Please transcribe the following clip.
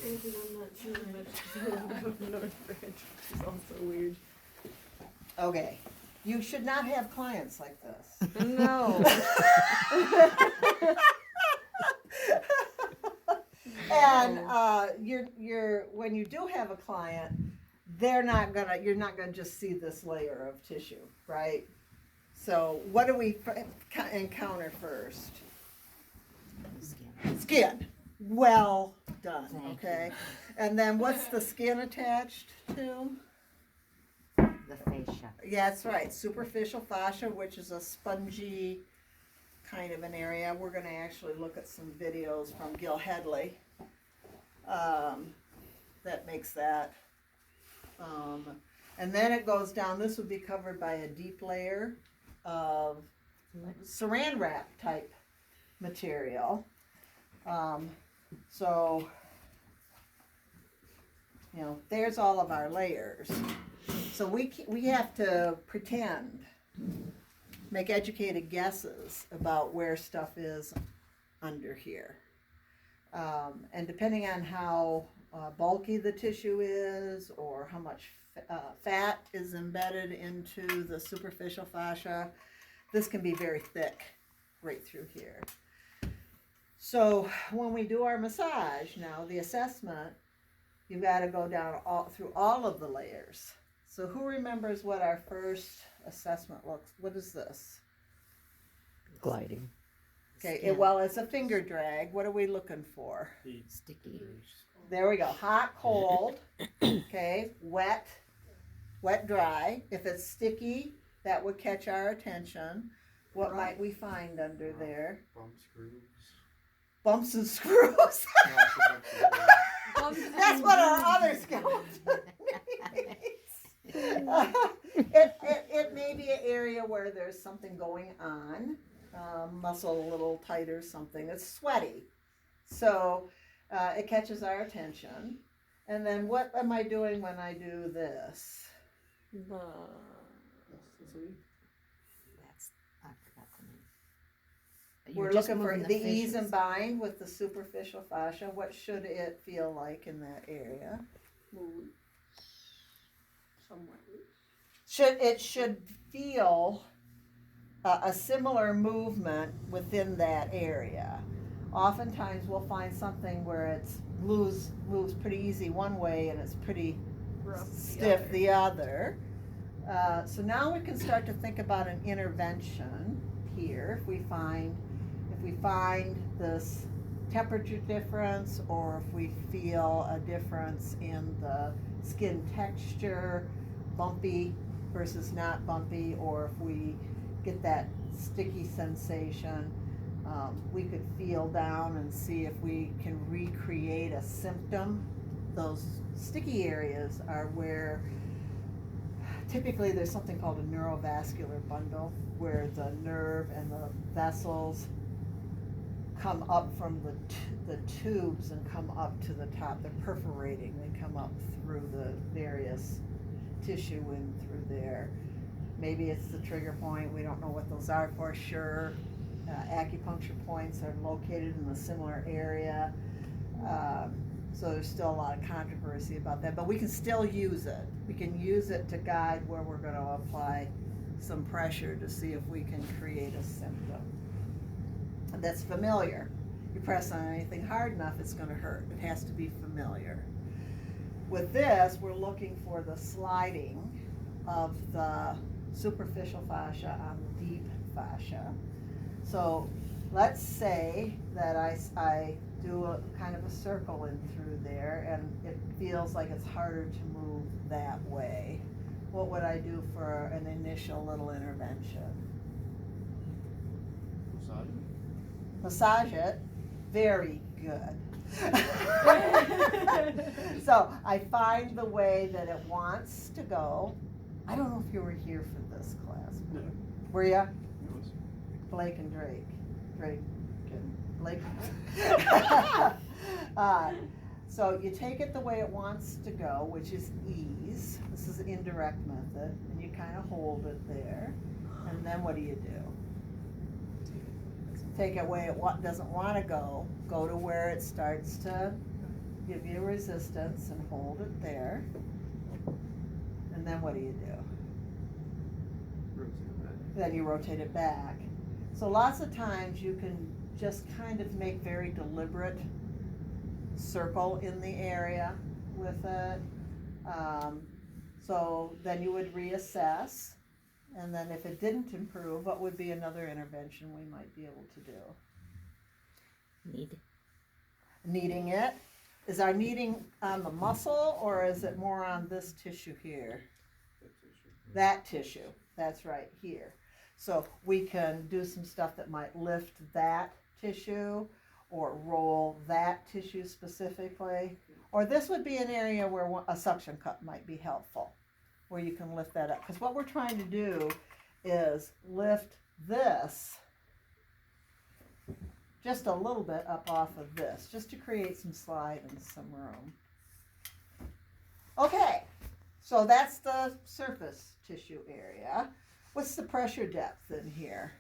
Granted, I'm not sure much of North Branch, which is also weird. Okay, you should not have clients like this. No. And you're when you do have a client, you're not gonna just see this layer of tissue, right? So what do we encounter first? Skin. Well done. Thank Okay. And then what's the skin attached to? The fascia. Yeah, that's right. Superficial fascia, which is a spongy kind of an area. We're going to actually look at some videos from Gil Headley that makes that. And then it goes down. This would be covered by a deep layer of saran wrap type material. So, there's all of our layers. So we have to pretend, make educated guesses about where stuff is under here. And depending on how bulky the tissue is or how much fat is embedded into the superficial fascia, this can be very thick right through here. So when we do our massage now, the assessment, you've got to go down through all of the layers. So who remembers what our first assessment looks? What is this? Gliding. Okay, Skin. well, it's a finger drag. What are we looking for? Sticky. There we go. Hot, cold. Okay, wet, dry. If it's sticky, that would catch our attention. What might we find under there? Bumps and screws. That's what our other skeleton needs. It may be an area where there's something going on, muscle a little tight or something. It's sweaty, so it catches our attention. And then what am I doing when I do this? That's, I forgot the name. You're We're just looking for moving the ease fascias. and bind with the superficial fascia. What should it feel like in that area? Somewhat. It should feel a similar movement within that area. Oftentimes we'll find something where it's moves pretty easy one way and it's pretty Rough stiff the other. So now we can start to think about an intervention here. If we find this temperature difference, or if we feel a difference in the skin texture, bumpy versus not bumpy, or if we get that sticky sensation, we could feel down and see if we can recreate a symptom. Those sticky areas are where typically there's something called a neurovascular bundle, where the nerve and the vessels come up from the tubes and come up to the top. They're perforating. They come up through the various tissue in through there. Maybe it's the trigger point. We don't know what those are for sure. Acupuncture points are located in a similar area. So there's still a lot of controversy about that, but we can still use it. We can use it to guide where we're going to apply some pressure to see if we can create a symptom that's familiar. You press on anything hard enough, it's going to hurt. It has to be familiar. With this, we're looking for the sliding of the superficial fascia on the deep fascia. So let's say that I do a kind of a circle in through there and it feels like it's harder to move that way. What would I do for an initial little intervention? Massage it. Very good. So I find the way that it wants to go. I don't know if you were here for this class. No. Were ya? Blake and Drake. Blake. So you take it the way it wants to go, which is ease. This is an indirect method, and you kind of hold it there. And then what do you do? take it where it doesn't want to go to where it starts to give you resistance and hold it there. And then what do? Then you rotate it back. So lots of times you can just kind of make very deliberate circle in the area with it. So then you would reassess, and then if it didn't improve, what would be another intervention we might be able to do? Kneading it. Is our kneading on the muscle, or is it more on this tissue here? That tissue, that's right here. So we can do some stuff that might lift that tissue or roll that tissue specifically. Or this would be an area where a suction cup might be helpful, where you can lift that up. Because what we're trying to do is lift this just a little bit up off of this, just to create some slide and some room. Okay, so that's the surface tissue area. What's the pressure depth in here?